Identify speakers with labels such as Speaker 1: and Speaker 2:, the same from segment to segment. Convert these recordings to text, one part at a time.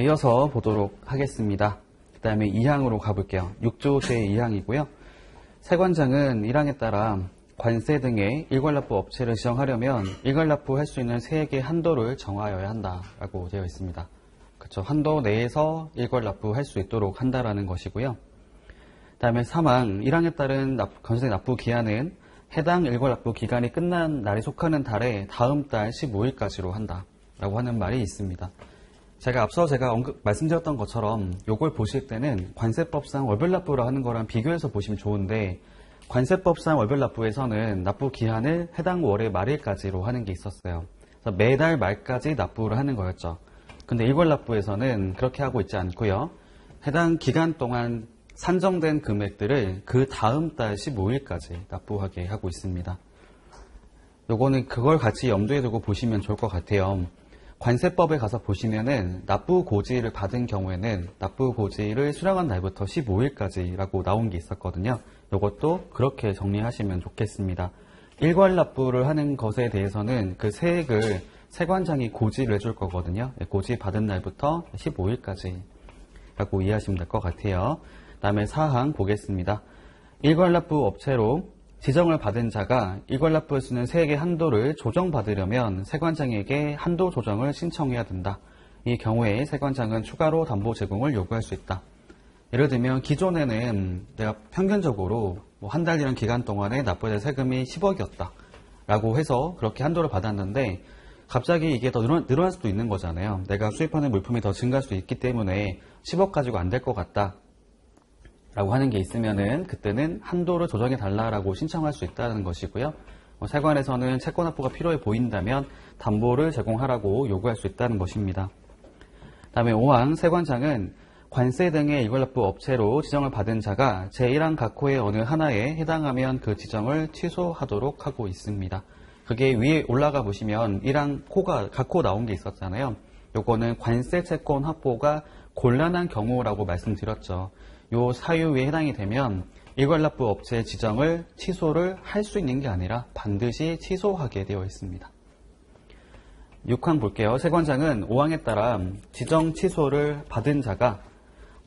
Speaker 1: 이어서 보도록 하겠습니다. 그 다음에 2항으로 가볼게요. 6조 제2항이고요. 세관장은 1항에 따라 관세 등의 일괄납부 업체를 지정하려면 일괄납부할 수 있는 세액의 한도를 정하여야 한다라고 되어 있습니다. 그렇죠. 한도 내에서 일괄납부할 수 있도록 한다라는 것이고요. 그 다음에 3항 1항에 따른 관세 납부 기한은 해당 일괄납부 기간이 끝난 날에 속하는 달에 다음 달 15일까지로 한다라고 하는 말이 있습니다. 앞서 말씀드렸던 것처럼 이걸 보실 때는 관세법상 월별납부를 하는 거랑 비교해서 보시면 좋은데, 관세법상 월별납부에서는 납부 기한을 해당 월의 말일까지로 하는 게 있었어요. 그래서 매달 말까지 납부를 하는 거였죠. 근데 일괄납부에서는 그렇게 하고 있지 않고요. 해당 기간 동안 산정된 금액들을 그 다음 달 15일까지 납부하게 하고 있습니다. 요거는 그걸 같이 염두에 두고 보시면 좋을 것 같아요. 관세법에 가서 보시면은 납부 고지를 받은 경우에는 납부 고지를 수령한 날부터 15일까지라고 나온 게 있었거든요. 이것도 그렇게 정리하시면 좋겠습니다. 일괄 납부를 하는 것에 대해서는 그 세액을 세관장이 고지를 해줄 거거든요. 고지 받은 날부터 15일까지라고 이해하시면 될 것 같아요. 그 다음에 4항 보겠습니다. 일괄 납부 업체로 지정을 받은 자가 일괄 납부할 수 있는 세액의 한도를 조정받으려면 세관장에게 한도 조정을 신청해야 된다. 이 경우에 세관장은 추가로 담보 제공을 요구할 수 있다. 예를 들면 기존에는 내가 평균적으로 한 달이라는 기간 동안에 납부해야 될 세금이 10억이었다 라고 해서 그렇게 한도를 받았는데, 갑자기 이게 더 늘어날 수도 있는 거잖아요. 내가 수입하는 물품이 더 증가할 수 있기 때문에 10억 가지고 안 될 것 같다 라고 하는 게 있으면은 그때는 한도를 조정해 달라라고 신청할 수 있다는 것이고요. 세관에서는 채권 납부가 필요해 보인다면 담보를 제공하라고 요구할 수 있다는 것입니다. 다음에 5항 세관장은 관세 등의 일괄납부 업체로 지정을 받은 자가 제1항 각호의 어느 하나에 해당하면 그 지정을 취소하도록 하고 있습니다. 그게 위에 올라가 보시면 1항 각호 나온 게 있었잖아요. 요거는 관세 채권 확보가 곤란한 경우라고 말씀드렸죠. 요 사유에 해당이 되면 일괄납부 업체의 지정을 취소를 할 수 있는 게 아니라 반드시 취소하게 되어 있습니다. 6항 볼게요. 세관장은 5항에 따라 지정 취소를 받은 자가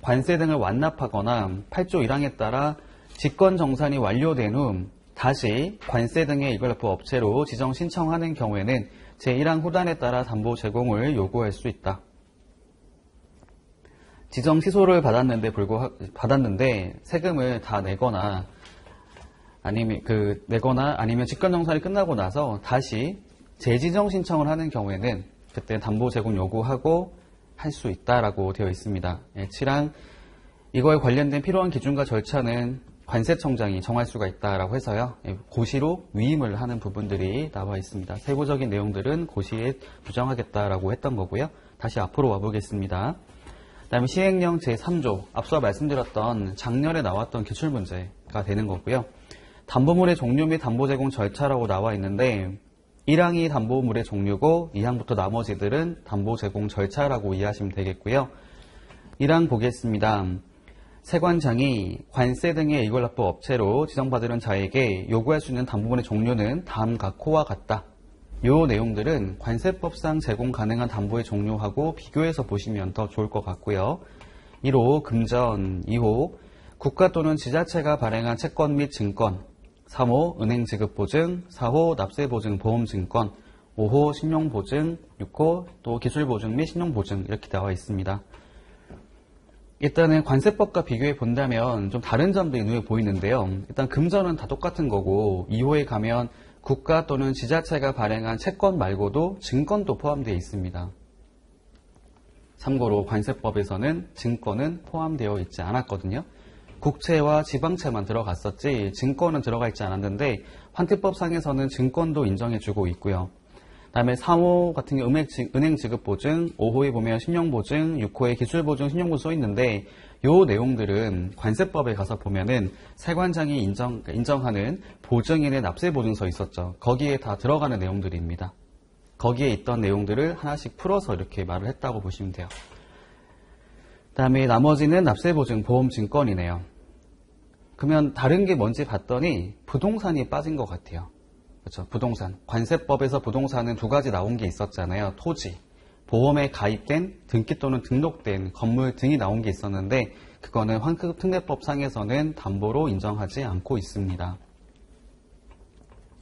Speaker 1: 관세 등을 완납하거나 8조 1항에 따라 직권 정산이 완료된 후 다시 관세 등의 일괄납부 업체로 지정 신청하는 경우에는 제1항 후단에 따라 담보 제공을 요구할 수 있다. 지정 취소를 받았는데 세금을 다 내거나 아니면 직권 정산이 끝나고 나서 다시 재지정 신청을 하는 경우에는 그때 담보 제공 요구하고 할 수 있다라고 되어 있습니다. 7항 이거에 관련된 필요한 기준과 절차는 관세청장이 정할 수가 있다라고 해서요. 고시로 위임을 하는 부분들이 나와 있습니다. 세부적인 내용들은 고시에 규정하겠다라고 했던 거고요. 다시 앞으로 와보겠습니다. 그 다음에 시행령 제3조, 앞서 말씀드렸던 작년에 나왔던 기출문제가 되는 거고요. 담보물의 종류 및 담보 제공 절차라고 나와 있는데 1항이 담보물의 종류고 2항부터 나머지들은 담보 제공 절차라고 이해하시면 되겠고요. 1항 보겠습니다. 세관장이 관세 등의 일괄납부 업체로 지정받으려는 자에게 요구할 수 있는 담보물의 종류는 다음 각호와 같다. 이 내용들은 관세법상 제공 가능한 담보의 종류하고 비교해서 보시면 더 좋을 것 같고요. 1호 금전, 2호 국가 또는 지자체가 발행한 채권 및 증권, 3호 은행 지급보증, 4호 납세보증 보험증권, 5호 신용보증, 6호 또 기술보증 및 신용보증 이렇게 나와 있습니다. 일단은 관세법과 비교해 본다면 좀 다른 점들이 눈에 보이는데요. 일단 금전은 다 똑같은 거고 2호에 가면 국가 또는 지자체가 발행한 채권 말고도 증권도 포함되어 있습니다. 참고로 관세법에서는 증권은 포함되어 있지 않았거든요. 국채와 지방채만 들어갔었지 증권은 들어가 있지 않았는데 환태법상에서는 증권도 인정해주고 있고요. 다음에 3호 같은 경우 은행 지급보증, 5호에 보면 신용보증, 6호에 기술보증, 신용보증 써 있는데 요 내용들은 관세법에 가서 보면은 세관장이 인정하는 보증인의 납세보증 써 있었죠. 거기에 다 들어가는 내용들입니다. 거기에 있던 내용들을 하나씩 풀어서 이렇게 말을 했다고 보시면 돼요. 다음에 나머지는 납세보증, 보험증권이네요. 그러면 다른 게 뭔지 봤더니 부동산이 빠진 것 같아요. 그렇죠. 부동산. 관세법에서 부동산은 두 가지 나온 게 있었잖아요. 토지, 보험에 가입된 등기 또는 등록된 건물 등이 나온 게 있었는데 그거는 환급특례법 상에서는 담보로 인정하지 않고 있습니다.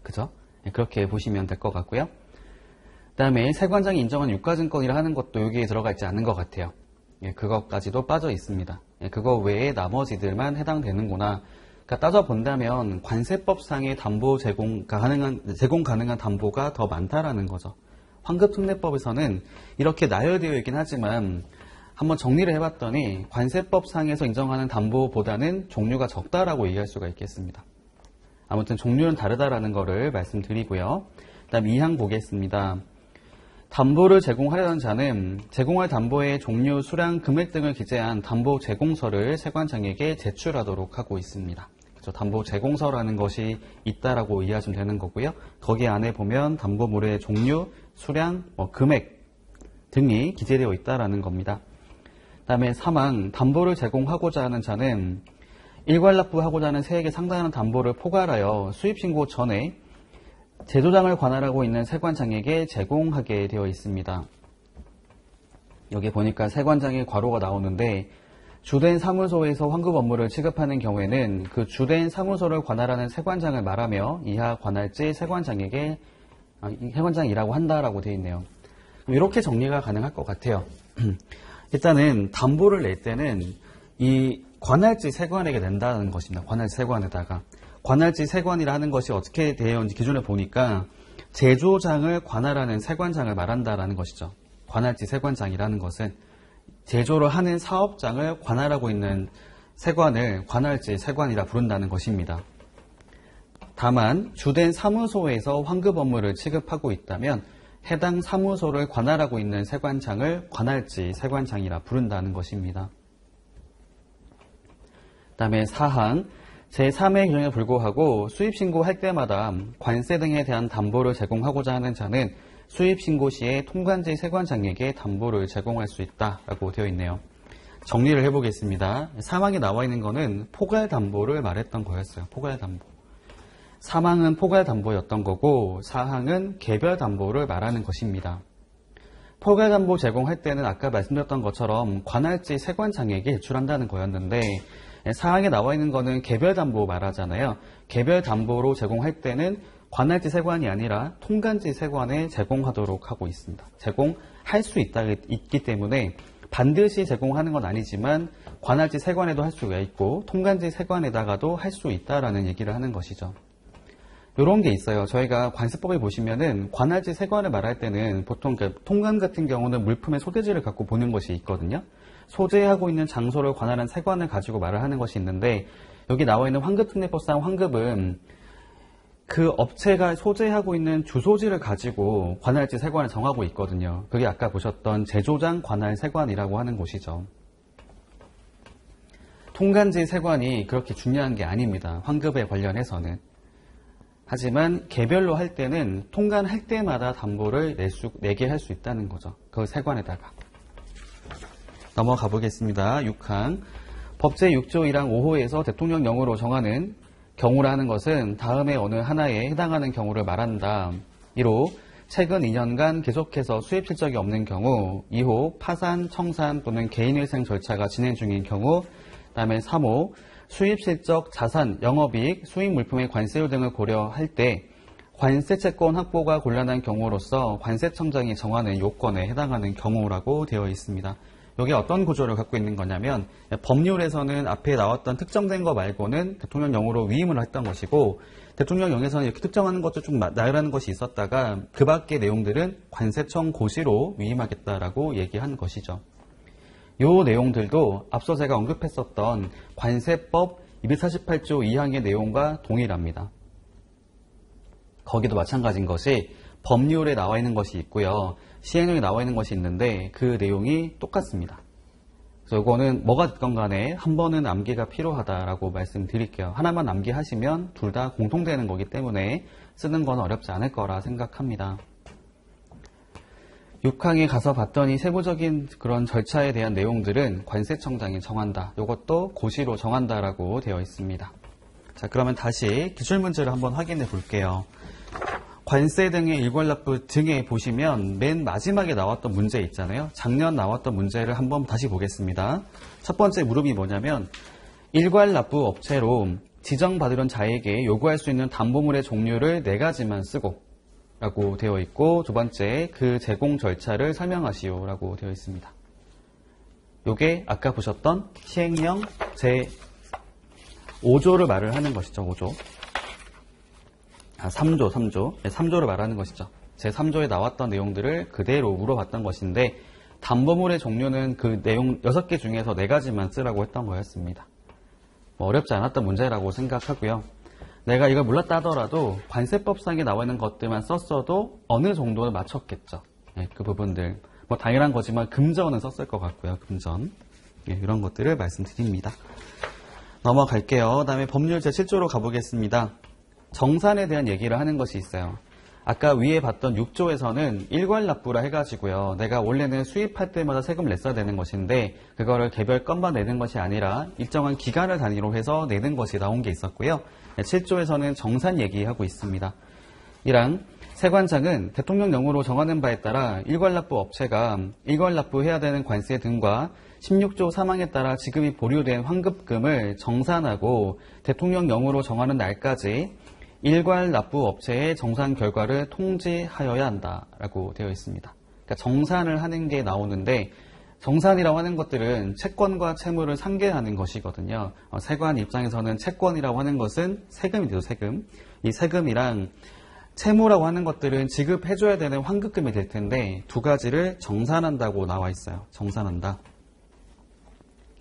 Speaker 1: 그죠? 그렇게 보시면 될 것 같고요. 그 다음에 세관장이 인정한 유가증권이라 하는 것도 여기에 들어가 있지 않은 것 같아요. 그것까지도 빠져 있습니다. 그거 외에 나머지들만 해당되는구나. 그러니까 따져본다면 관세법상의 담보 제공 가능한 담보가 더 많다라는 거죠. 환급특례법에서는 이렇게 나열되어 있긴 하지만 한번 정리를 해봤더니 관세법상에서 인정하는 담보보다는 종류가 적다라고 얘기할 수가 있겠습니다. 아무튼 종류는 다르다라는 거를 말씀드리고요. 그 다음 2항 보겠습니다. 담보를 제공하려는 자는 제공할 담보의 종류, 수량, 금액 등을 기재한 담보 제공서를 세관장에게 제출하도록 하고 있습니다. 그래서 담보 제공서라는 것이 있다라고 이해하시면 되는 거고요. 거기 안에 보면 담보물의 종류, 수량, 금액 등이 기재되어 있다라는 겁니다. 그 다음에 3항, 담보를 제공하고자 하는 자는 일괄납부하고자 하는 세액에 상당한 담보를 포괄하여 수입신고 전에 제조장을 관할하고 있는 세관장에게 제공하게 되어 있습니다. 여기 보니까 세관장의 괄호가 나오는데 주된 사무소에서 환급 업무를 취급하는 경우에는 그 주된 사무소를 관할하는 세관장을 말하며 이하 관할지 세관장에게 세관장이라고 한다라고 되어 있네요. 이렇게 정리가 가능할 것 같아요. 일단은 담보를 낼 때는 이 관할지 세관에게 낸다는 것입니다. 관할지 세관에다가. 관할지 세관이라는 것이 어떻게 되어 있는지 기준을 보니까 제조장을 관할하는 세관장을 말한다라는 것이죠. 관할지 세관장이라는 것은 제조를 하는 사업장을 관할하고 있는 세관을 관할지 세관이라 부른다는 것입니다. 다만 주된 사무소에서 환급 업무를 취급하고 있다면 해당 사무소를 관할하고 있는 세관장을 관할지 세관장이라 부른다는 것입니다. 그 다음에 4항 제3의 규정에 불구하고 수입신고할 때마다 관세 등에 대한 담보를 제공하고자 하는 자는 수입신고 시에 통관지 세관장에게 담보를 제공할 수 있다라고 되어 있네요. 정리를 해보겠습니다. 3항에 나와 있는 거는 포괄담보를 말했던 거였어요. 포괄담보. 3항은 포괄담보였던 거고 4항은 개별담보를 말하는 것입니다. 포괄담보 제공할 때는 아까 말씀드렸던 것처럼 관할지 세관장에게 제출한다는 거였는데 4항에 나와 있는 거는 개별담보 말하잖아요. 개별담보로 제공할 때는 관할지 세관이 아니라 통관지 세관에 제공하도록 하고 있습니다. 제공할 수 있기 때문에 반드시 제공하는 건 아니지만 관할지 세관에도 할 수가 있고 통관지 세관에다가도 할 수 있다라는 얘기를 하는 것이죠. 이런 게 있어요. 저희가 관세법에 보시면은 관할지 세관을 말할 때는 보통 통관 같은 경우는 물품의 소재지를 갖고 보는 것이 있거든요. 소재하고 있는 장소를 관할한 세관을 가지고 말을 하는 것이 있는데 여기 나와 있는 환급특례법상 환급은 그 업체가 소재하고 있는 주소지를 가지고 관할지 세관을 정하고 있거든요. 그게 아까 보셨던 제조장 관할 세관이라고 하는 곳이죠. 통관지 세관이 그렇게 중요한 게 아닙니다. 환급에 관련해서는. 하지만 개별로 할 때는 통관할 때마다 담보를 내게 할 수 있다는 거죠. 그 세관에다가. 넘어가 보겠습니다. 6항. 법제 6조 1항 5호에서 대통령령으로 정하는 경우라는 것은 다음의 어느 하나에 해당하는 경우를 말한다. 1호. 최근 2년간 계속해서 수입 실적이 없는 경우. 2호. 파산, 청산 또는 개인회생 절차가 진행 중인 경우. 다음에 3호. 수입 실적, 자산, 영업이익, 수입 물품의 관세율 등을 고려할 때 관세 채권 확보가 곤란한 경우로서 관세청장이 정하는 요건에 해당하는 경우라고 되어 있습니다. 이게 어떤 구조를 갖고 있는 거냐면 법률에서는 앞에 나왔던 특정된 거 말고는 대통령령으로 위임을 했던 것이고 대통령령에서는 이렇게 특정하는 것도 좀 나열하는 것이 있었다가 그 밖의 내용들은 관세청 고시로 위임하겠다라고 얘기한 것이죠. 이 내용들도 앞서 제가 언급했었던 관세법 248조 2항의 내용과 동일합니다. 거기도 마찬가지인 것이 법률에 나와 있는 것이 있고요. 시행령에 나와 있는 것이 있는데 그 내용이 똑같습니다. 그래서 이거는 뭐가 됐건 간에 한 번은 암기가 필요하다라고 말씀드릴게요. 하나만 암기하시면 둘 다 공통되는 거기 때문에 쓰는 건 어렵지 않을 거라 생각합니다. 6항에 가서 봤더니 세부적인 그런 절차에 대한 내용들은 관세청장이 정한다. 이것도 고시로 정한다라고 되어 있습니다. 자, 그러면 다시 기출문제를 한번 확인해 볼게요. 관세 등의 일괄납부 등에 보시면 맨 마지막에 나왔던 문제 있잖아요. 작년 나왔던 문제를 한번 다시 보겠습니다. 첫 번째 무릎이 뭐냐면 일괄납부 업체로 지정받으려는 자에게 요구할 수 있는 담보물의 종류를 4가지만 쓰고 라고 되어 있고, 두 번째 그 제공 절차를 설명하시오 라고 되어 있습니다. 요게 아까 보셨던 시행령 제5조를 말을 하는 것이죠. 5조. 3조. 네, 3조를 말하는 것이죠. 제3조에 나왔던 내용들을 그대로 물어봤던 것인데, 담보물의 종류는 그 내용 6개 중에서 4가지만 쓰라고 했던 거였습니다. 어렵지 않았던 문제라고 생각하고요. 내가 이걸 몰랐다 하더라도 관세법상에 나와 있는 것들만 썼어도 어느 정도는 맞췄겠죠. 네, 그 부분들. 당연한 거지만 금전은 썼을 것 같고요. 금전. 네, 이런 것들을 말씀드립니다. 넘어갈게요. 그 다음에 법률 제7조로 가보겠습니다. 정산에 대한 얘기를 하는 것이 있어요. 아까 위에 봤던 6조에서는 일괄납부라 해가지고요. 내가 원래는 수입할 때마다 세금을 냈어야 되는 것인데 그거를 개별 건만 내는 것이 아니라 일정한 기간을 단위로 해서 내는 것이 나온 게 있었고요. 7조에서는 정산 얘기하고 있습니다. 이랑 세관장은 대통령령으로 정하는 바에 따라 일괄납부 업체가 일괄납부해야 되는 관세 등과 16조 사망에 따라 지급이 보류된 환급금을 정산하고 대통령령으로 정하는 날까지 일괄납부 업체의 정산 결과를 통지하여야 한다라고 되어 있습니다. 그러니까 정산을 하는 게 나오는데, 정산이라고 하는 것들은 채권과 채무를 상계하는 것이거든요. 세관 입장에서는 채권이라고 하는 것은 세금이죠, 세금. 이 세금이랑 채무라고 하는 것들은 지급해줘야 되는 환급금이 될 텐데 두 가지를 정산한다고 나와 있어요. 정산한다.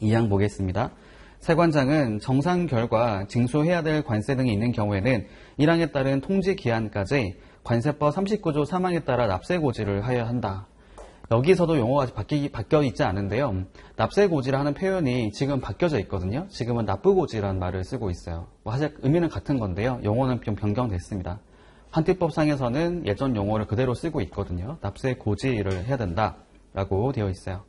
Speaker 1: 2항 보겠습니다. 세관장은 정산 결과 징수해야 될 관세 등이 있는 경우에는 1항에 따른 통지 기한까지 관세법 39조 3항에 따라 납세 고지를 하여야 한다. 여기서도 용어가 바뀌어 있지 않은데요. 납세 고지를 하는 표현이 지금 바뀌어져 있거든요. 지금은 납부 고지라는 말을 쓰고 있어요. 사실 의미는 같은 건데요. 용어는 좀 변경됐습니다. 환티법상에서는 예전 용어를 그대로 쓰고 있거든요. 납세 고지를 해야 된다라고 되어 있어요.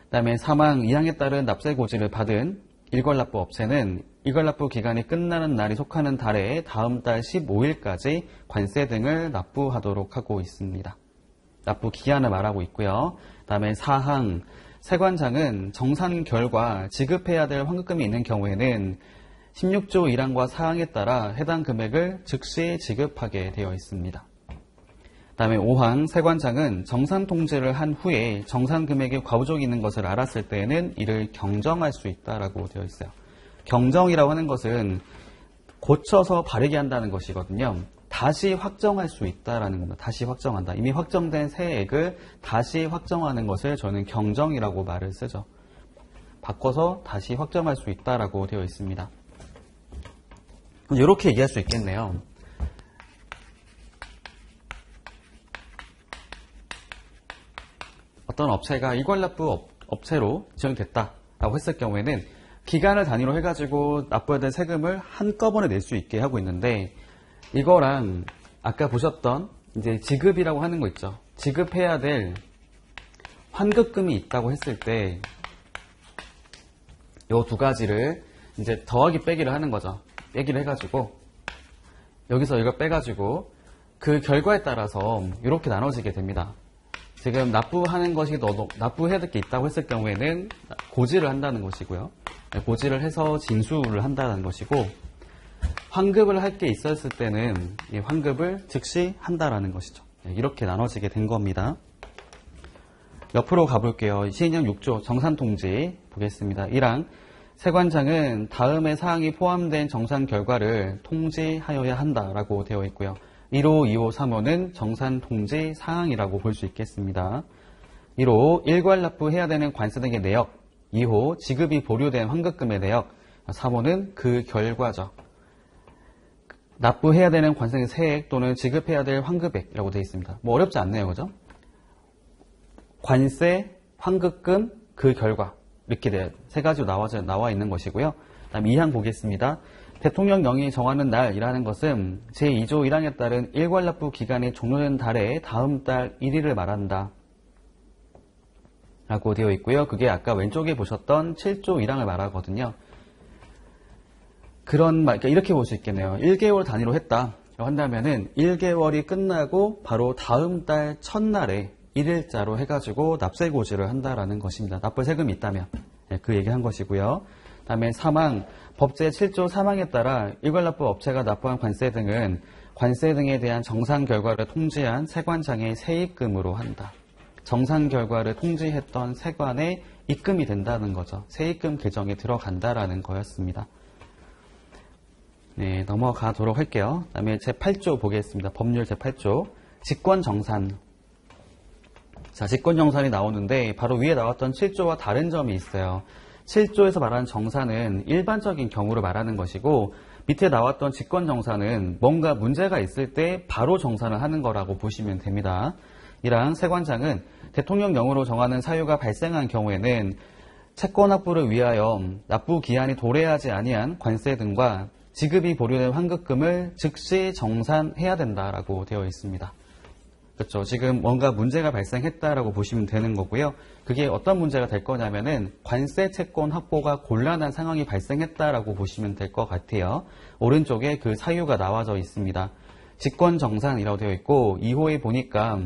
Speaker 1: 그 다음에 3항 2항에 따른 납세 고지를 받은 일괄납부 업체는 일괄납부 기간이 끝나는 날이 속하는 달에 다음 달 15일까지 관세 등을 납부하도록 하고 있습니다. 납부 기한을 말하고 있고요. 그 다음에 4항 세관장은 정산 결과 지급해야 될 환급금이 있는 경우에는 16조 1항과 4항에 따라 해당 금액을 즉시 지급하게 되어 있습니다. 그 다음에 5항 세관장은 정산 통지를 한 후에 정산 금액이 과부족이 있는 것을 알았을 때에는 이를 경정할 수 있다라고 되어 있어요. 경정이라고 하는 것은 고쳐서 바르게 한다는 것이거든요. 다시 확정할 수 있다라는 겁니다. 다시 확정한다. 이미 확정된 세액을 다시 확정하는 것을 저는 경정이라고 말을 쓰죠. 바꿔서 다시 확정할 수 있다라고 되어 있습니다. 이렇게 얘기할 수 있겠네요. 어떤 업체가 일괄납부 업체로 지정됐다라고 했을 경우에는 기간을 단위로 해가지고 납부해야 될 세금을 한꺼번에 낼 수 있게 하고 있는데, 이거랑 아까 보셨던 이제 지급이라고 하는 거 있죠. 지급해야 될 환급금이 있다고 했을 때 요 두 가지를 이제 더하기 빼기를 하는 거죠. 빼기를 해가지고 여기서 이걸 빼가지고 그 결과에 따라서 이렇게 나눠지게 됩니다. 지금 납부하는 것이 납부해야 될 게 있다고 했을 경우에는 고지를 한다는 것이고요. 고지를 해서 징수를 한다는 것이고, 환급을 할 게 있었을 때는 이 환급을 즉시 한다라는 것이죠. 이렇게 나눠지게 된 겁니다. 옆으로 가볼게요. 시행령 6조 정산통지 보겠습니다. 1항 세관장은 다음의 사항이 포함된 정산 결과를 통지하여야 한다라고 되어 있고요. 1호, 2호, 3호는 정산통지 사항이라고 볼 수 있겠습니다. 1호 일괄납부해야 되는 관세 등의 내역, 2호 지급이 보류된 환급금의 내역, 3호는 그 결과죠. 납부해야 되는 관세 세액 또는 지급해야 될 환급액이라고 되어 있습니다. 뭐 어렵지 않네요, 그죠? 관세, 환급금, 그 결과 이렇게 세 가지로 나와 있는 것이고요. 다음 2항 보겠습니다. 대통령령이 정하는 날이라는 것은 제2조 1항에 따른 일괄납부 기간이 종료된 달에 다음 달 1일을 말한다 라고 되어 있고요. 그게 아까 왼쪽에 보셨던 7조 1항을 말하거든요. 그러니까 이렇게 볼 수 있겠네요. 1개월 단위로 했다. 한다면은 1개월이 끝나고 바로 다음 달 첫날에 1일자로 해가지고 납세 고지를 한다라는 것입니다. 납부 세금이 있다면 그 얘기한 것이고요. 다음에 사망, 법제 7조 사망에 따라 일괄납부 업체가 납부한 관세 등은 관세 등에 대한 정산 결과를 통지한 세관장의 세입금으로 한다. 정산 결과를 통지했던 세관에 입금이 된다는 거죠. 세입금 계정에 들어간다라는 거였습니다. 네, 넘어가도록 할게요. 그 다음에 제8조 보겠습니다. 법률 제8조. 직권정산. 자, 직권정산이 나오는데 바로 위에 나왔던 7조와 다른 점이 있어요. 7조에서 말하는 정산은 일반적인 경우를 말하는 것이고 밑에 나왔던 직권정산은 뭔가 문제가 있을 때 바로 정산을 하는 거라고 보시면 됩니다. 이랑 세관장은 대통령령으로 정하는 사유가 발생한 경우에는 채권 확보를 위하여 납부 기한이 도래하지 아니한 관세 등과 지급이 보류된 환급금을 즉시 정산해야 된다라고 되어 있습니다. 그렇죠. 지금 뭔가 문제가 발생했다라고 보시면 되는 거고요. 그게 어떤 문제가 될 거냐면은 관세 채권 확보가 곤란한 상황이 발생했다라고 보시면 될 것 같아요. 오른쪽에 그 사유가 나와져 있습니다. 직권정산이라고 되어 있고 2호에 보니까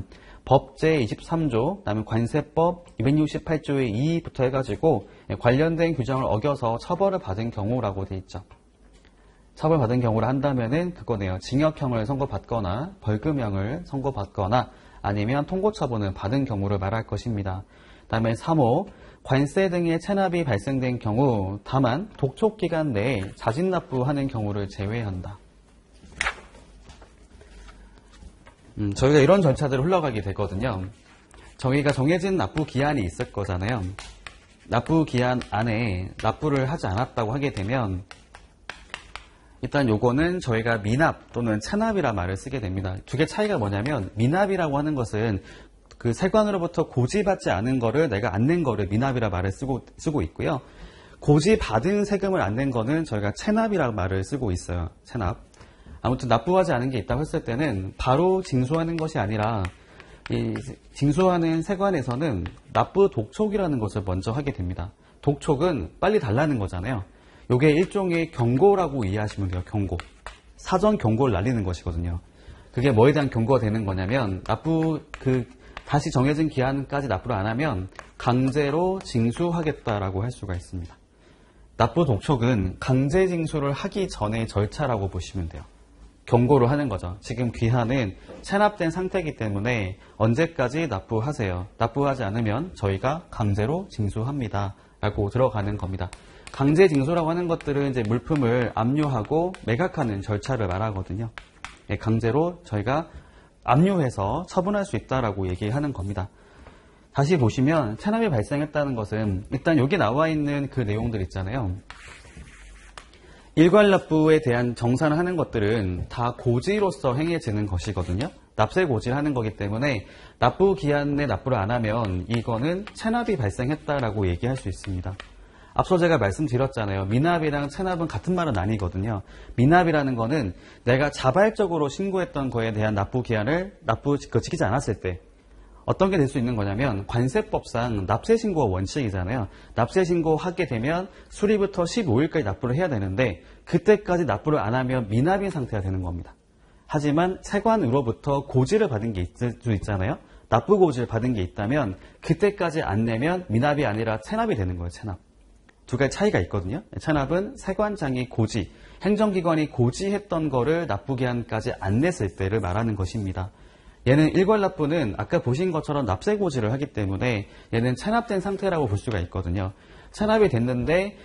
Speaker 1: 법 제23조, 그다음에 관세법 268조의 2부터 해가지고 관련된 규정을 어겨서 처벌을 받은 경우라고 되어 있죠. 처벌받은 경우를 한다면은 그거네요. 징역형을 선고받거나 벌금형을 선고받거나 아니면 통고처분을 받은 경우를 말할 것입니다. 다음에 3호, 관세 등의 체납이 발생된 경우 다만 독촉기간 내에 자진납부하는 경우를 제외한다. 저희가 이런 절차들을 흘러가게 되거든요. 저희가 정해진 납부 기한이 있을 거잖아요. 납부 기한 안에 납부를 하지 않았다고 하게 되면 일단 요거는 저희가 미납 또는 체납이라 말을 쓰게 됩니다. 두 개 차이가 뭐냐면 미납이라고 하는 것은 그 세관으로부터 고지받지 않은 거를 내가 안 낸 거를 미납이라 말을 쓰고 있고요. 고지받은 세금을 안 낸 거는 저희가 체납이라 말을 쓰고 있어요. 체납. 아무튼 납부하지 않은 게 있다고 했을 때는 바로 징수하는 것이 아니라 이 징수하는 세관에서는 납부 독촉이라는 것을 먼저 하게 됩니다. 독촉은 빨리 달라는 거잖아요. 이게 일종의 경고라고 이해하시면 돼요. 경고. 사전 경고를 날리는 것이거든요. 그게 뭐에 대한 경고가 되는 거냐면 다시 정해진 기한까지 납부를 안 하면 강제로 징수하겠다라고 할 수가 있습니다. 납부 독촉은 강제 징수를 하기 전의 절차라고 보시면 돼요. 경고를 하는 거죠. 지금 기한은 체납된 상태이기 때문에 언제까지 납부하세요. 납부하지 않으면 저희가 강제로 징수합니다. 라고 들어가는 겁니다. 강제 징수라고 하는 것들은 이제 물품을 압류하고 매각하는 절차를 말하거든요. 강제로 저희가 압류해서 처분할 수 있다라고 얘기하는 겁니다. 다시 보시면 체납이 발생했다는 것은 일단 여기 나와 있는 그 내용들 있잖아요. 일괄납부에 대한 정산을 하는 것들은 다 고지로서 행해지는 것이거든요. 납세 고지를 하는 거기 때문에 납부 기한에 납부를 안 하면 이거는 체납이 발생했다라고 얘기할 수 있습니다. 앞서 제가 말씀드렸잖아요. 미납이랑 체납은 같은 말은 아니거든요. 미납이라는 거는 내가 자발적으로 신고했던 거에 대한 납부 기한을 지키지 않았을 때 어떤 게 될 수 있는 거냐면 관세법상 납세신고가 원칙이잖아요. 납세신고하게 되면 수리부터 15일까지 납부를 해야 되는데 그때까지 납부를 안 하면 미납인 상태가 되는 겁니다. 하지만 세관으로부터 고지를 받은 게 있을 수 있잖아요. 납부 고지를 받은 게 있다면 그때까지 안 내면 미납이 아니라 체납이 되는 거예요. 체납. 두 가지 차이가 있거든요. 체납은 세관장이 고지, 행정기관이 고지했던 거를 납부기한까지 안 냈을 때를 말하는 것입니다. 얘는 일괄납부는 아까 보신 것처럼 납세고지를 하기 때문에 얘는 체납된 상태라고 볼 수가 있거든요. 체납이 됐는데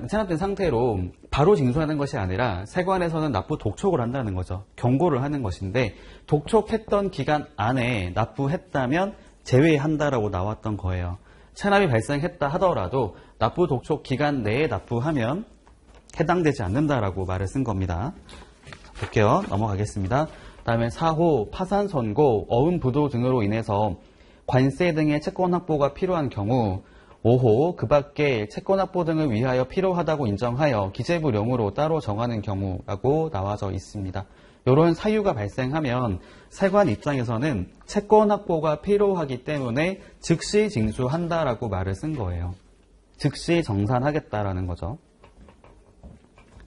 Speaker 1: 체납된 상태로 바로 징수하는 것이 아니라 세관에서는 납부 독촉을 한다는 거죠. 경고를 하는 것인데 독촉했던 기간 안에 납부했다면 제외한다라고 나왔던 거예요. 체납이 발생했다 하더라도 납부 독촉 기간 내에 납부하면 해당되지 않는다라고 말을 쓴 겁니다. 볼게요. 넘어가겠습니다. 다음에 4호 파산 선고, 어음 부도 등으로 인해서 관세 등의 채권 확보가 필요한 경우 5호 그 밖에 채권 확보 등을 위하여 필요하다고 인정하여 기재부령으로 따로 정하는 경우라고 나와져 있습니다. 이런 사유가 발생하면 세관 입장에서는 채권 확보가 필요하기 때문에 즉시 징수한다라고 말을 쓴 거예요. 즉시 정산하겠다라는 거죠.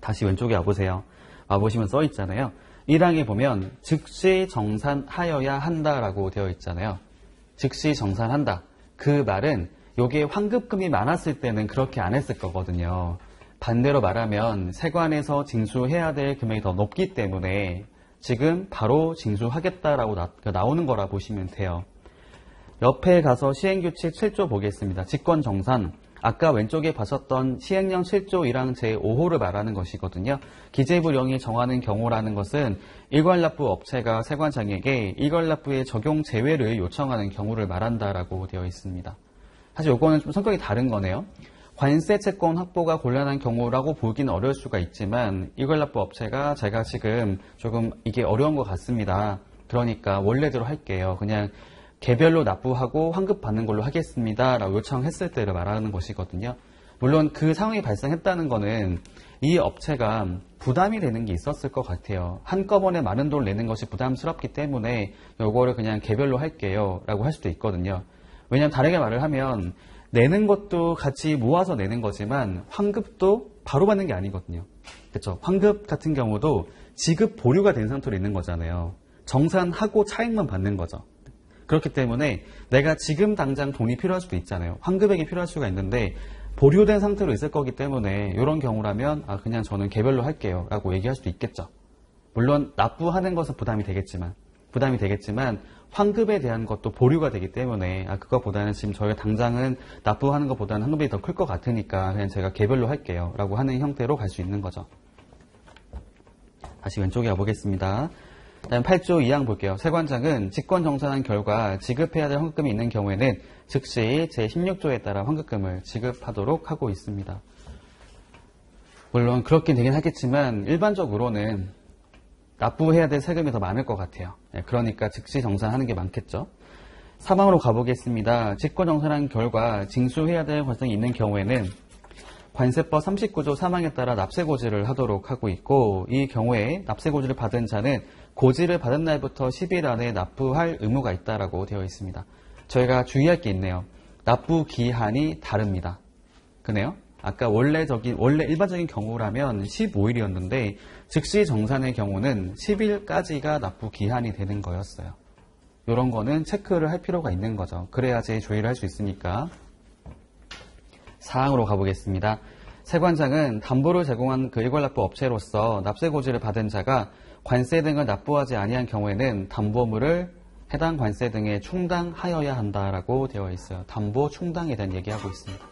Speaker 1: 다시 왼쪽에 와보세요. 와보시면 써 있잖아요. 1항에 보면 즉시 정산하여야 한다라고 되어 있잖아요. 즉시 정산한다. 그 말은 요게 환급금이 많았을 때는 그렇게 안 했을 거거든요. 반대로 말하면 세관에서 징수해야 될 금액이 더 높기 때문에 지금 바로 징수하겠다라고 나오는 거라 보시면 돼요. 옆에 가서 시행규칙 7조 보겠습니다. 직권정산. 아까 왼쪽에 봤었던 시행령 7조 1항 제5호를 말하는 것이거든요. 기재부령이 정하는 경우라는 것은 일괄납부 업체가 세관장에게 일괄납부의 적용 제외를 요청하는 경우를 말한다라고 되어 있습니다. 사실 요거는 좀 성격이 다른 거네요. 관세 채권 확보가 곤란한 경우라고 보기는 어려울 수가 있지만 일괄납부 업체가 제가 지금 조금 이게 어려운 것 같습니다. 그러니까 원래대로 할게요. 그냥 개별로 납부하고 환급 받는 걸로 하겠습니다 라고 요청했을 때를 말하는 것이거든요. 물론 그 상황이 발생했다는 거는 이 업체가 부담이 되는 게 있었을 것 같아요. 한꺼번에 많은 돈을 내는 것이 부담스럽기 때문에 요거를 그냥 개별로 할게요 라고 할 수도 있거든요. 왜냐하면 다르게 말을 하면 내는 것도 같이 모아서 내는 거지만 환급도 바로 받는 게 아니거든요. 그렇죠? 환급 같은 경우도 지급 보류가 된 상태로 있는 거잖아요. 정산하고 차익만 받는 거죠. 그렇기 때문에 내가 지금 당장 돈이 필요할 수도 있잖아요. 환급액이 필요할 수가 있는데 보류된 상태로 있을 거기 때문에 이런 경우라면 그냥 저는 개별로 할게요 라고 얘기할 수도 있겠죠. 물론 납부하는 것은 부담이 되겠지만 환급에 대한 것도 보류가 되기 때문에 그거보다는 지금 저희가 당장은 납부하는 것보다는 환급이 더 클 것 같으니까 그냥 제가 개별로 할게요 라고 하는 형태로 갈 수 있는 거죠. 다시 왼쪽에 가보겠습니다. 다음 8조 2항 볼게요. 세관장은 직권 정산한 결과 지급해야 될 환급금이 있는 경우에는 즉시 제16조에 따라 환급금을 지급하도록 하고 있습니다. 물론 그렇긴 되긴 하겠지만 일반적으로는 납부해야 될 세금이 더 많을 것 같아요. 그러니까 즉시 정산하는 게 많겠죠. 3항으로 가보겠습니다. 직권 정산한 결과 징수해야 될 과정이 있는 경우에는 관세법 39조 3항에 따라 납세고지를 하도록 하고 있고 이 경우에 납세고지를 받은 자는 고지를 받은 날부터 10일 안에 납부할 의무가 있다라고 되어 있습니다. 저희가 주의할 게 있네요. 납부 기한이 다릅니다. 그네요? 아까 원래 일반적인 경우라면 15일이었는데 즉시 정산의 경우는 10일까지가 납부 기한이 되는 거였어요. 이런 거는 체크를 할 필요가 있는 거죠. 그래야지 조율을 할 수 있으니까. 4항으로 가보겠습니다. 세관장은 담보를 제공한 그 일괄납부 업체로서 납세고지를 받은 자가 관세 등을 납부하지 아니한 경우에는 담보물을 해당 관세 등에 충당하여야 한다라고 되어 있어요. 담보 충당에 대한 얘기하고 있습니다.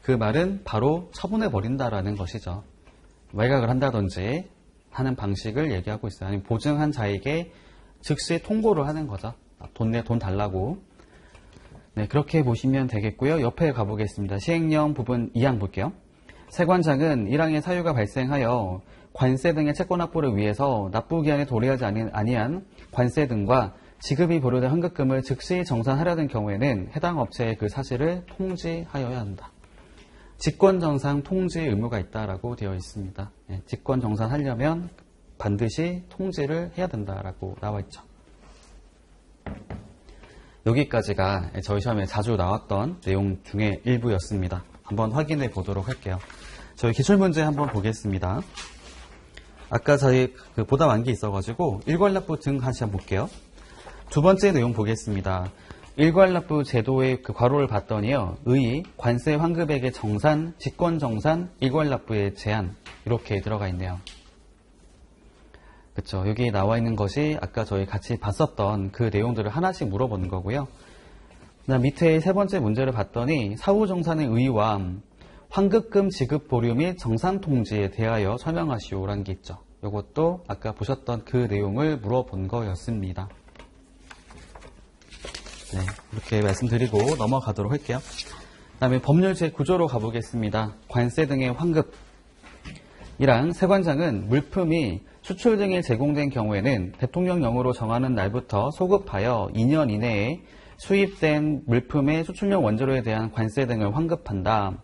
Speaker 1: 그 말은 바로 처분해버린다라는 것이죠. 매각을 한다든지 하는 방식을 얘기하고 있어요. 아니면 보증한 자에게 즉시 통보를 하는 거죠. 돈 달라고. 네, 그렇게 보시면 되겠고요. 옆에 가보겠습니다. 시행령 부분 2항 볼게요. 세관장은 1항의 사유가 발생하여 관세 등의 채권 확보를 위해서 납부기한에 도래하지 아니한 관세 등과 지급이 보류된 환급금을 즉시 정산하려는 경우에는 해당 업체의 그 사실을 통지하여야 한다. 직권정산 통지 의무가 있다라고 되어 있습니다. 직권정산하려면 반드시 통지를 해야 된다라고 나와 있죠. 여기까지가 저희 시험에 자주 나왔던 내용 중에 일부였습니다. 한번 확인해 보도록 할게요. 저희 기출문제 한번 보겠습니다. 아까 저희 보다 많은 게 있어가지고 일괄납부 등 다시 한번 볼게요. 두 번째 내용 보겠습니다. 일괄납부 제도의 그 괄호를 봤더니요. 의, 관세 환급액의 정산, 직권정산, 일괄납부의 제한 이렇게 들어가 있네요. 그쵸. 여기 나와 있는 것이 아까 저희 같이 봤었던 그 내용들을 하나씩 물어보는 거고요. 그다음 밑에 세 번째 문제를 봤더니 사후정산의 의의와 환급금 지급 보류 및 정산 통지에 대하여 설명하시오라는 게 있죠. 이것도 아까 보셨던 그 내용을 물어본 거였습니다. 네, 이렇게 말씀드리고 넘어가도록 할게요. 그 다음에 법률 제9조로 가보겠습니다. 관세 등의 환급. 이랑 세관장은 물품이 수출 등에 제공된 경우에는 대통령령으로 정하는 날부터 소급하여 2년 이내에 수입된 물품의 수출용 원재료에 대한 관세 등을 환급한다.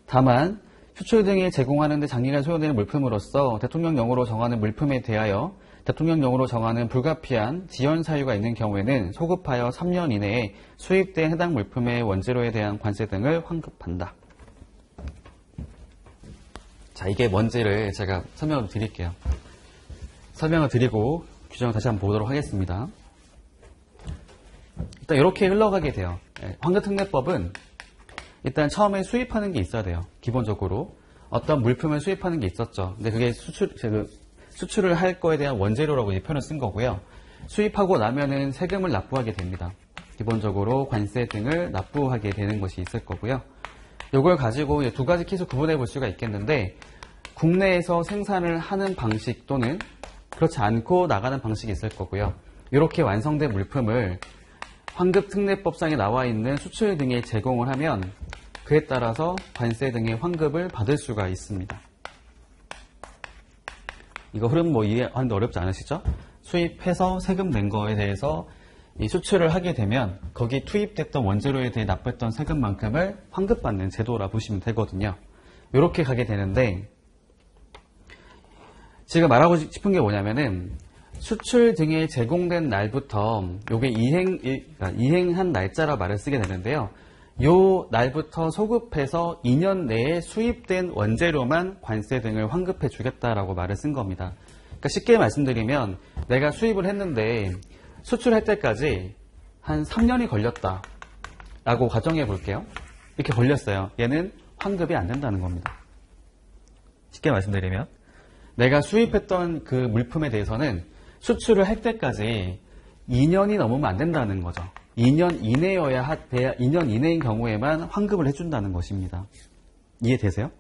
Speaker 1: 다만 수출 등이 제공하는 데 장기간 소요되는 물품으로서 대통령령으로 정하는 물품에 대하여 대통령령으로 정하는 불가피한 지연 사유가 있는 경우에는 소급하여 3년 이내에 수입된 해당 물품의 원재료에 대한 관세 등을 환급한다. 자, 이게 뭔지를 제가 설명을 드릴게요. 설명을 드리고 규정을 다시 한번 보도록 하겠습니다. 일단 이렇게 흘러가게 돼요. 환급특례법은 일단 처음에 수입하는 게 있어야 돼요. 기본적으로 어떤 물품을 수입하는 게 있었죠. 근데 그게 수출을 할 거에 대한 원재료라고 표현을 쓴 거고요. 수입하고 나면은 세금을 납부하게 됩니다. 기본적으로 관세 등을 납부하게 되는 것이 있을 거고요. 이걸 가지고 두 가지 케이스로 구분해 볼 수가 있겠는데, 국내에서 생산을 하는 방식 또는 그렇지 않고 나가는 방식이 있을 거고요. 이렇게 완성된 물품을 환급특례법상에 나와 있는 수출 등에 제공을 하면 그에 따라서 관세 등의 환급을 받을 수가 있습니다. 이거 흐름 이해하는데 어렵지 않으시죠? 수입해서 세금 낸 거에 대해서 이 수출을 하게 되면 거기 투입됐던 원재료에 대해 납부했던 세금만큼을 환급받는 제도라 보시면 되거든요. 이렇게 가게 되는데, 지금 말하고 싶은 게 뭐냐면은 수출 등에 제공된 날부터 요게 이행한 날짜라 말을 쓰게 되는데요. 요 날부터 소급해서 2년 내에 수입된 원재료만 관세 등을 환급해 주겠다라고 말을 쓴 겁니다. 그러니까 쉽게 말씀드리면 내가 수입을 했는데 수출할 때까지 한 3년이 걸렸다 라고 가정해 볼게요. 이렇게 걸렸어요. 얘는 환급이 안 된다는 겁니다. 쉽게 말씀드리면 내가 수입했던 그 물품에 대해서는 수출을 할 때까지 2년이 넘으면 안 된다는 거죠. 2년 이내인 경우에만 환급을 해준다는 것입니다. 이해되세요?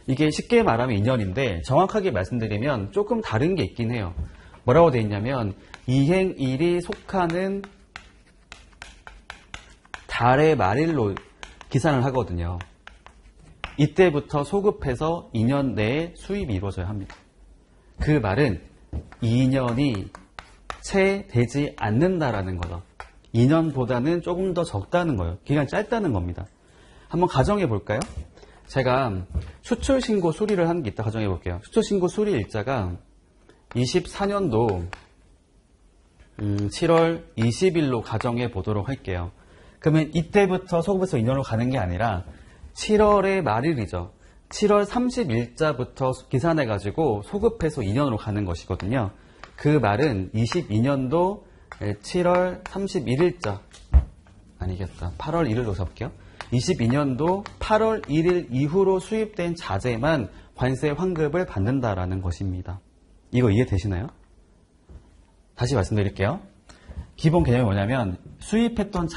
Speaker 1: 이게 쉽게 말하면 2년인데 정확하게 말씀드리면 조금 다른 게 있긴 해요. 뭐라고 되어 있냐면 이행일이 속하는 달의 말일로 기산을 하거든요. 이때부터 소급해서 2년 내에 수입이 이루어져야 합니다. 그 말은 2년이 채 되지 않는다라는 거죠. 2년보다는 조금 더 적다는 거예요. 기간이 짧다는 겁니다. 한번 가정해 볼까요? 제가 수출신고 수리를 하는 게 있다 가정해 볼게요. 수출신고 수리 일자가 24년도 7월 20일로 가정해 보도록 할게요. 그러면 이때부터 소급해서 2년으로 가는 게 아니라 7월의 말일이죠. 7월 30일자부터 계산해가지고 소급해서 2년으로 가는 것이거든요. 그 말은 22년도 7월 31일자 아니겠다. 8월 1일로 잡을게요. 22년도 8월 1일 이후로 수입된 자재만 관세 환급을 받는다라는 것입니다. 이거 이해되시나요? 다시 말씀드릴게요. 기본 개념이 뭐냐면 수입했던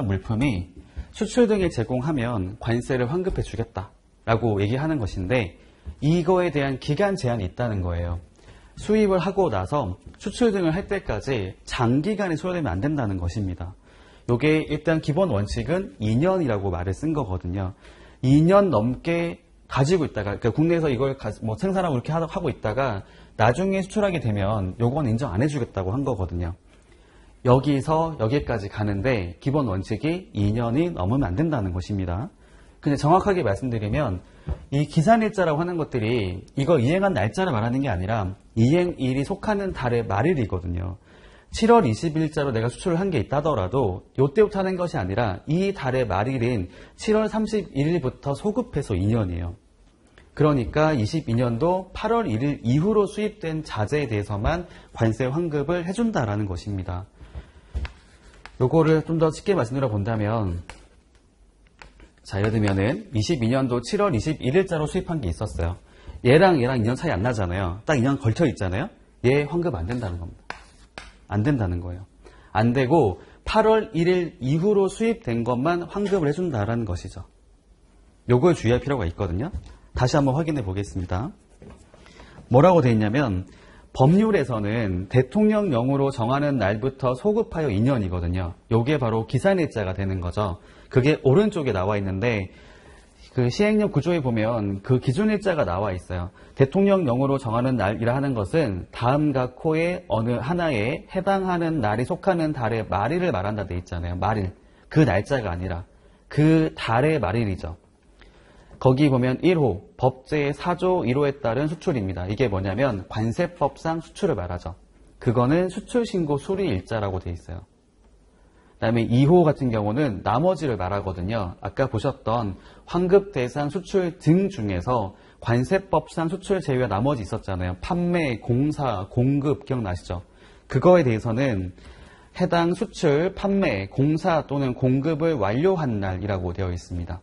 Speaker 1: 물품이 수출 등에 제공하면 관세를 환급해 주겠다라고 얘기하는 것인데, 이거에 대한 기간 제한이 있다는 거예요. 수입을 하고 나서 수출 등을 할 때까지 장기간에 소요되면 안 된다는 것입니다. 이게 일단 기본 원칙은 2년이라고 말을 쓴 거거든요. 2년 넘게 가지고 있다가, 그러니까 국내에서 이걸 생산하고 이렇게 하고 있다가 나중에 수출하게 되면 요건 인정 안 해주겠다고 한 거거든요. 여기서 여기까지 가는데 기본 원칙이 2년이 넘으면 안 된다는 것입니다. 근데 정확하게 말씀드리면 이 기산일자라고 하는 것들이 이거 이행한 날짜를 말하는 게 아니라 이행일이 속하는 달의 말일이거든요. 7월 20일자로 내가 수출을 한 게 있다더라도 이때부터 하는 것이 아니라 이 달의 말일인 7월 31일부터 소급해서 2년이에요. 그러니까 22년도 8월 1일 이후로 수입된 자재에 대해서만 관세 환급을 해준다라는 것입니다. 요거를 좀 더 쉽게 말씀드려 본다면, 자, 예를 들면은 22년도 7월 21일자로 수입한 게 있었어요. 얘랑 2년 차이 안 나잖아요. 딱 2년 걸쳐 있잖아요. 얘 환급 안 된다는 겁니다. 안 된다는 거예요. 안 되고 8월 1일 이후로 수입된 것만 환급을 해준다라는 것이죠. 요걸 주의할 필요가 있거든요. 다시 한번 확인해 보겠습니다. 뭐라고 되어 있냐면 법률에서는 대통령령으로 정하는 날부터 소급하여 2년이거든요. 요게 바로 기산일자가 되는 거죠. 그게 오른쪽에 나와 있는데 그 시행령 구조에 보면 그 기준일자가 나와 있어요. 대통령령으로 정하는 날이라 하는 것은 다음과 코의 어느 하나에 해당하는 날이 속하는 달의 말일을 말한다 돼 있잖아요. 말일. 그 날짜가 아니라 그 달의 말일이죠. 거기 보면 1호, 법제 4조 1호에 따른 수출입니다. 이게 뭐냐면 관세법상 수출을 말하죠. 그거는 수출신고 수리일자라고 돼 있어요. 그다음에 2호 같은 경우는 나머지를 말하거든요. 아까 보셨던 환급 대상 수출 등 중에서 관세법상 수출 제외가 나머지 있었잖아요. 판매, 공사, 공급 기억나시죠? 그거에 대해서는 해당 수출, 판매, 공사 또는 공급을 완료한 날이라고 되어 있습니다.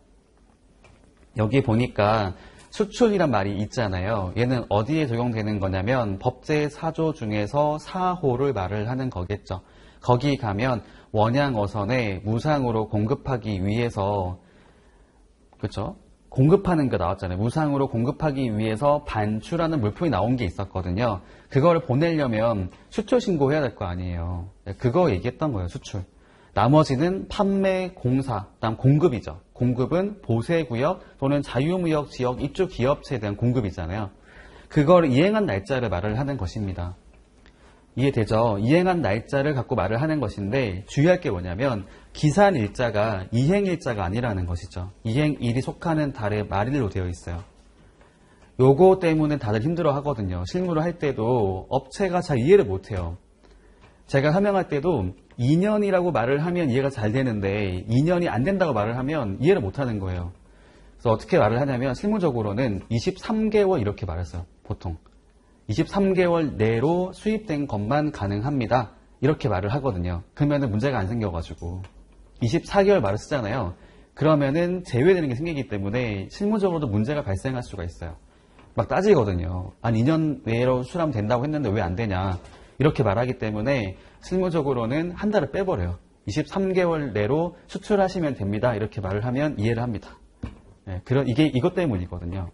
Speaker 1: 여기 보니까 수출이란 말이 있잖아요. 얘는 어디에 적용되는 거냐면 법제 4조 중에서 4호를 말을 하는 거겠죠. 거기 가면 원양어선에 무상으로 공급하기 위해서, 그렇죠? 공급하는 게 나왔잖아요. 무상으로 공급하기 위해서 반출하는 물품이 나온 게 있었거든요. 그거를 보내려면 수출 신고해야 될 거 아니에요. 그거 얘기했던 거예요, 수출. 나머지는 판매, 공사, 그다음 공급이죠. 공급은 보세구역 또는 자유무역 지역 입주 기업체에 대한 공급이잖아요. 그걸 이행한 날짜를 말을 하는 것입니다. 이해되죠? 이행한 날짜를 갖고 말을 하는 것인데 주의할 게 뭐냐면 기산 일자가 이행 일자가 아니라는 것이죠. 이행일이 속하는 달의 말일로 되어 있어요. 요거 때문에 다들 힘들어 하거든요. 실무를 할 때도 업체가 잘 이해를 못해요. 제가 설명할 때도 2년이라고 말을 하면 이해가 잘 되는데 2년이 안 된다고 말을 하면 이해를 못하는 거예요. 그래서 어떻게 말을 하냐면 실무적으로는 23개월 이렇게 말했어요. 보통 23개월 내로 수입된 것만 가능합니다. 이렇게 말을 하거든요. 그러면은 문제가 안 생겨가지고 24개월 말을 쓰잖아요. 그러면은 제외되는 게 생기기 때문에 실무적으로도 문제가 발생할 수가 있어요. 막 따지거든요. 아니 2년 내로 수출하면 된다고 했는데 왜 안 되냐. 이렇게 말하기 때문에 실무적으로는 한 달을 빼버려요. 23개월 내로 수출하시면 됩니다. 이렇게 말을 하면 이해를 합니다. 네, 이게 이것 때문이거든요.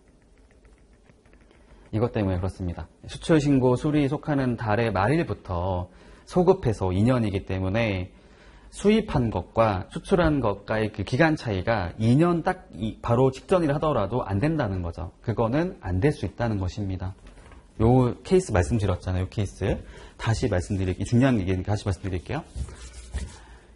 Speaker 1: 이것 때문에 그렇습니다. 수출신고 수리에 속하는 달의 말일부터 소급해서 2년이기 때문에 수입한 것과 수출한 것과의 그 기간 차이가 2년 딱 바로 직전이라 하더라도 안 된다는 거죠. 그거는 안 될 수 있다는 것입니다. 요 케이스 말씀드렸잖아요. 요 케이스. 다시 말씀드릴게요. 중요한 얘기니까 다시 말씀드릴게요.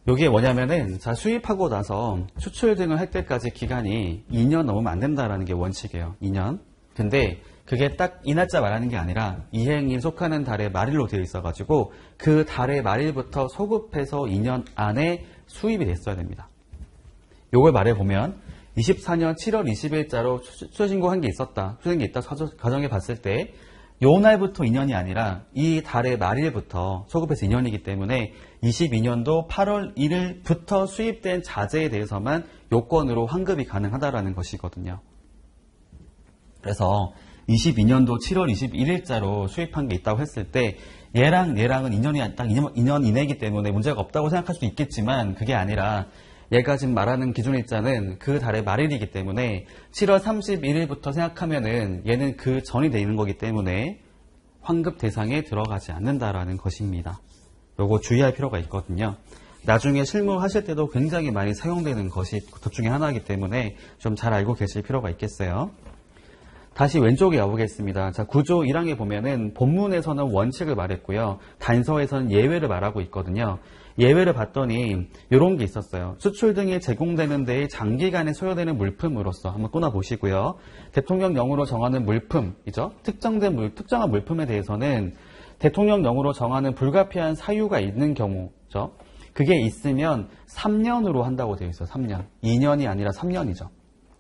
Speaker 1: 요게 뭐냐면은, 자, 수입하고 나서 수출 등을 할 때까지 기간이 2년 넘으면 안 된다라는 게 원칙이에요. 2년. 근데 그게 딱 이 날짜 말하는 게 아니라 이행일 속하는 달의 말일로 되어 있어가지고 그 달의 말일부터 소급해서 2년 안에 수입이 됐어야 됩니다. 요걸 말해보면 24년 7월 20일자로 수출신고한 게 있었다. 수출한 게 있다. 가정해 봤을 때 요 날부터 2년이 아니라 이 달의 말일부터 소급해서 2년이기 때문에 22년도 8월 1일부터 수입된 자재에 대해서만 요건으로 환급이 가능하다라는 것이거든요. 그래서 22년도 7월 21일자로 수입한 게 있다고 했을 때 얘랑은 2년이 딱 2년 이내이기 때문에 문제가 없다고 생각할 수도 있겠지만 그게 아니라 얘가 지금 말하는 기준일자는 그 달의 말일이기 때문에 7월 31일부터 생각하면은 얘는 그 전이 되는 거기 때문에 환급 대상에 들어가지 않는다라는 것입니다. 요거 주의할 필요가 있거든요. 나중에 실무하실 때도 굉장히 많이 사용되는 것이 그 중에 하나이기 때문에 좀 잘 알고 계실 필요가 있겠어요. 다시 왼쪽에 가보겠습니다. 자, 구조 1항에 보면은 본문에서는 원칙을 말했고요. 단서에서는 예외를 말하고 있거든요. 예외를 봤더니 이런 게 있었어요. 수출 등에 제공되는 데에 장기간에 소요되는 물품으로서 한번 끊어보시고요. 대통령령으로 정하는 물품이죠. 특정한 물품에 대해서는 대통령령으로 정하는 불가피한 사유가 있는 경우죠. 그게 있으면 3년으로 한다고 되어 있어요. 3년. 2년이 아니라 3년이죠.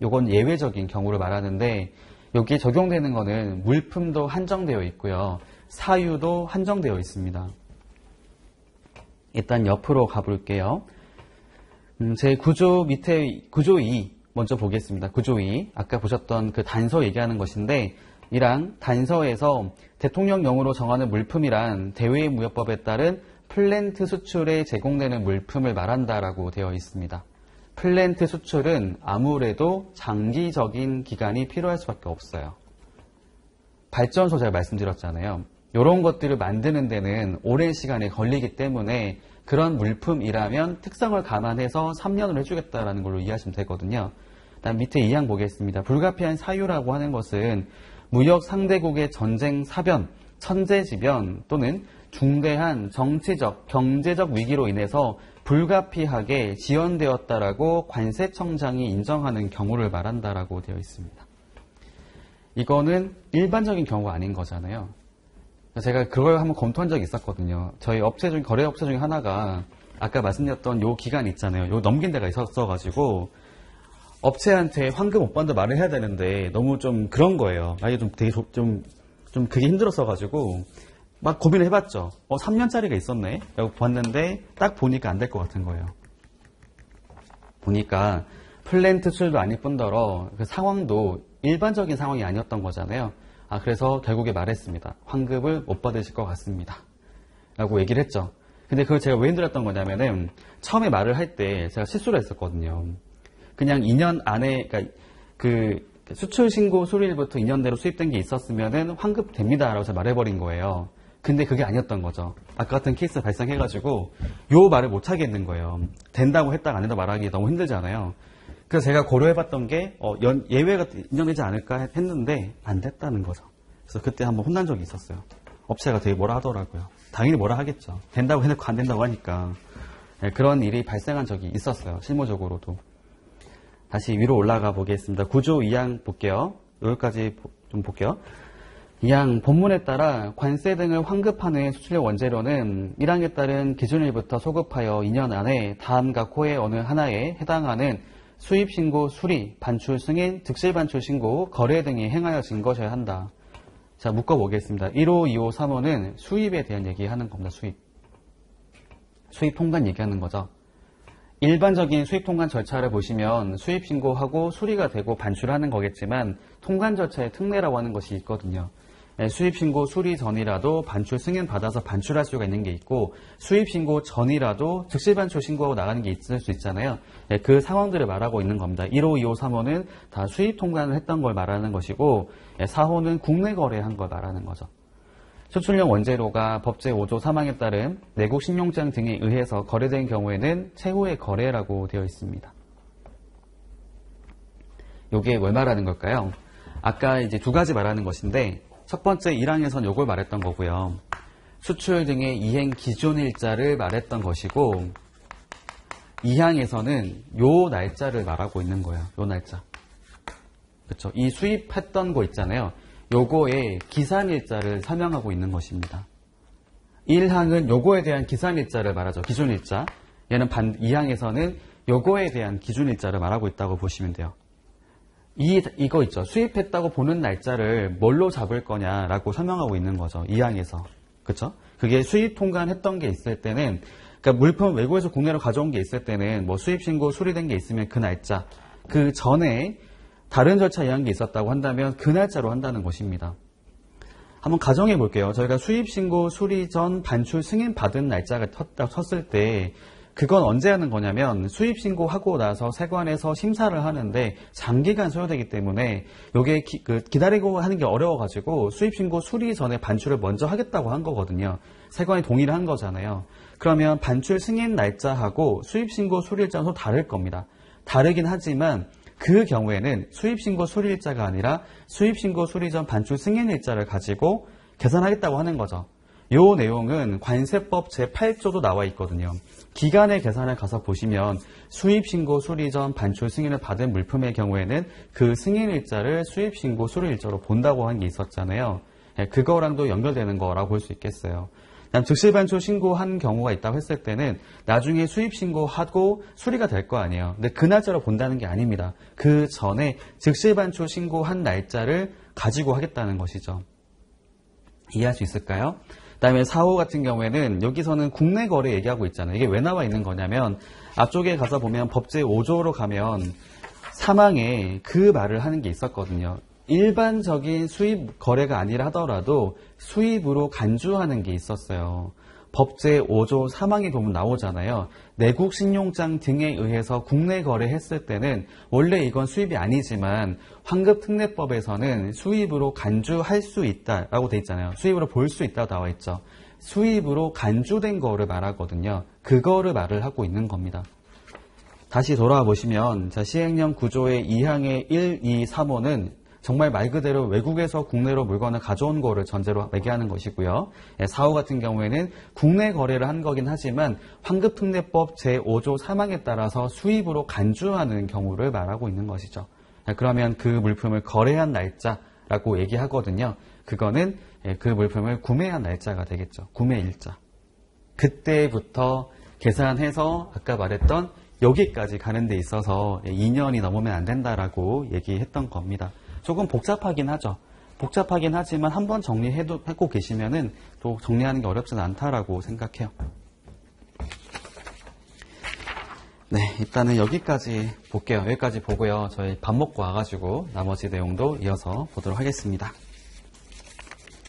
Speaker 1: 이건 예외적인 경우를 말하는데 여기에 적용되는 거는 물품도 한정되어 있고요. 사유도 한정되어 있습니다. 일단 옆으로 가볼게요. 제 구조 밑에 구조 2 먼저 보겠습니다. 구조 2 아까 보셨던 그 단서 얘기하는 것인데 이랑 단서에서 대통령령으로 정하는 물품이란 대외무역법에 따른 플랜트 수출에 제공되는 물품을 말한다라고 되어 있습니다. 플랜트 수출은 아무래도 장기적인 기간이 필요할 수밖에 없어요. 발전소 제가 말씀드렸잖아요. 이런 것들을 만드는 데는 오랜 시간이 걸리기 때문에 그런 물품이라면 특성을 감안해서 3년을 해주겠다라는 걸로 이해하시면 되거든요. 다음 밑에 2항 보겠습니다. 불가피한 사유라고 하는 것은 무역 상대국의 전쟁, 사변, 천재지변 또는 중대한 정치적, 경제적 위기로 인해서 불가피하게 지연되었다라고 관세청장이 인정하는 경우를 말한다라고 되어 있습니다. 이거는 일반적인 경우가 아닌 거잖아요. 제가 그걸 한번 검토한 적이 있었거든요. 저희 업체 중, 거래업체 중에 하나가 아까 말씀드렸던 요 기간 있잖아요. 요 넘긴 데가 있었어가지고 업체한테 환급 못 받는다 말을 해야 되는데 너무 좀 그런 거예요. 아예 좀 되게 좀 그게 힘들었어가지고 막 고민을 해봤죠. 3년짜리가 있었네. 라고 봤는데 딱 보니까 안 될 것 같은 거예요. 보니까 플랜트 출도 아닐 뿐더러 그 상황도 일반적인 상황이 아니었던 거잖아요. 그래서 결국에 말했습니다. 환급을 못 받으실 것 같습니다. 라고 얘기를 했죠. 근데 그걸 제가 왜 힘들었던 거냐면은 처음에 말을 할 때 제가 실수를 했었거든요. 그냥 2년 안에, 그러니까 그 수출 신고 수리일부터 2년 내로 수입된 게 있었으면은 환급 됩니다라고 제가 말해버린 거예요. 근데 그게 아니었던 거죠. 아까 같은 케이스 발생해가지고 요 말을 못 하겠는 거예요. 된다고 했다가 안 된다고 말하기 너무 힘들잖아요. 그래서 제가 고려해봤던 게 예외가 인정되지 않을까 했는데 안 됐다는 거죠. 그래서 그때 한번 혼난 적이 있었어요. 업체가 되게 뭐라 하더라고요. 당연히 뭐라 하겠죠. 된다고 해놓고 안 된다고 하니까. 네, 그런 일이 발생한 적이 있었어요. 실무적으로도. 다시 위로 올라가 보겠습니다. 구조 2항 볼게요. 여기까지 좀 볼게요. 2항 본문에 따라 관세 등을 환급하는 수출용 원재료는 1항에 따른 기준일부터 소급하여 2년 안에 다음과 코의 어느 하나에 해당하는 수입신고, 수리, 반출 승인, 득실반출 신고, 거래 등이 행하여 진 것이어야 한다. 자, 묶어보겠습니다. 1호, 2호, 3호는 수입에 대한 얘기하는 겁니다. 수입 통관 얘기하는 거죠. 일반적인 수입 통관 절차를 보시면 수입 신고하고 수리가 되고 반출하는 거겠지만 통관 절차의 특례라고 하는 것이 있거든요. 수입 신고 수리 전이라도 반출 승인 받아서 반출할 수가 있는 게 있고 수입 신고 전이라도 즉시 반출 신고하고 나가는 게 있을 수 있잖아요. 그 상황들을 말하고 있는 겁니다. 1호, 2호, 3호는 다 수입 통관을 했던 걸 말하는 것이고 4호는 국내 거래한 걸 말하는 거죠. 수출용 원재료가 법제 5조 3항에 따른 내국 신용장 등에 의해서 거래된 경우에는 최후의 거래라고 되어 있습니다. 이게 뭘 말하는 걸까요? 아까 이제 두 가지 말하는 것인데 첫 번째 1항에서는 이걸 말했던 거고요. 수출 등의 이행 기준일자를 말했던 것이고 2항에서는 요 날짜를 말하고 있는 거예요. 요 날짜. 그렇죠? 이 수입했던 거 있잖아요. 요거의 기산일자를 설명하고 있는 것입니다. 1항은 요거에 대한 기산일자를 말하죠. 기준일자. 얘는 2항에서는 요거에 대한 기준일자를 말하고 있다고 보시면 돼요. 이거 있죠. 수입했다고 보는 날짜를 뭘로 잡을 거냐라고 설명하고 있는 거죠. 2항에서. 그쵸? 그게 수입 통관했던 게 있을 때는, 그러니까 물품 외국에서 국내로 가져온 게 있을 때는 뭐 수입신고 수리된 게 있으면 그 날짜. 그 전에 다른 절차 이한 게 있었다고 한다면 그 날짜로 한다는 것입니다. 한번 가정해 볼게요. 저희가 수입신고 수리 전 반출 승인 받은 날짜가 섰을 때 그건 언제 하는 거냐면 수입신고하고 나서 세관에서 심사를 하는데 장기간 소요되기 때문에 이게 기다리고 하는 게 어려워가지고 수입신고 수리 전에 반출을 먼저 하겠다고 한 거거든요. 세관이 동의를 한 거잖아요. 그러면 반출 승인 날짜하고 수입신고 수리일자는 또 다를 겁니다. 다르긴 하지만 그 경우에는 수입신고 수리일자가 아니라 수입신고 수리 전 반출 승인일자를 가지고 계산하겠다고 하는 거죠. 요 내용은 관세법 제8조도 나와 있거든요. 기간의 계산을 가서 보시면 수입신고 수리 전 반출 승인을 받은 물품의 경우에는 그 승인일자를 수입신고 수리일자로 본다고 한 게 있었잖아요. 그거랑도 연결되는 거라고 볼 수 있겠어요. 즉실반출 신고한 경우가 있다고 했을 때는 나중에 수입신고하고 수리가 될 거 아니에요. 근데 그 날짜로 본다는 게 아닙니다. 그 전에 즉실반출 신고한 날짜를 가지고 하겠다는 것이죠. 이해할 수 있을까요? 그 다음에 4호 같은 경우에는 여기서는 국내 거래 얘기하고 있잖아요. 이게 왜 나와 있는 거냐면 앞쪽에 가서 보면 법제 5조로 가면 3항에 그 말을 하는 게 있었거든요. 일반적인 수입 거래가 아니라 하더라도 수입으로 간주하는 게 있었어요. 법제 5조 3항에 보면 나오잖아요. 내국 신용장 등에 의해서 국내 거래했을 때는 원래 이건 수입이 아니지만 환급특례법에서는 수입으로 간주할 수 있다라고 돼 있잖아요. 수입으로 볼 수 있다고 나와 있죠. 수입으로 간주된 거를 말하거든요. 그거를 말을 하고 있는 겁니다. 다시 돌아와 보시면 시행령 구조의 2항의 1, 2, 3호는 정말 말 그대로 외국에서 국내로 물건을 가져온 거를 전제로 매개하는 것이고요. 4호 같은 경우에는 국내 거래를 한 거긴 하지만 환급특례법 제5조 3항에 따라서 수입으로 간주하는 경우를 말하고 있는 것이죠. 그러면 그 물품을 거래한 날짜라고 얘기하거든요. 그거는 그 물품을 구매한 날짜가 되겠죠. 구매일자. 그때부터 계산해서 아까 말했던 여기까지 가는 데 있어서 2년이 넘으면 안 된다라고 얘기했던 겁니다. 조금 복잡하긴 하죠. 복잡하긴 하지만 한번 정리하고 계시면은 또 정리하는 게 어렵지는 않다라고 생각해요. 네, 일단은 여기까지 볼게요. 여기까지 보고요. 저희 밥 먹고 와가지고 나머지 내용도 이어서 보도록 하겠습니다.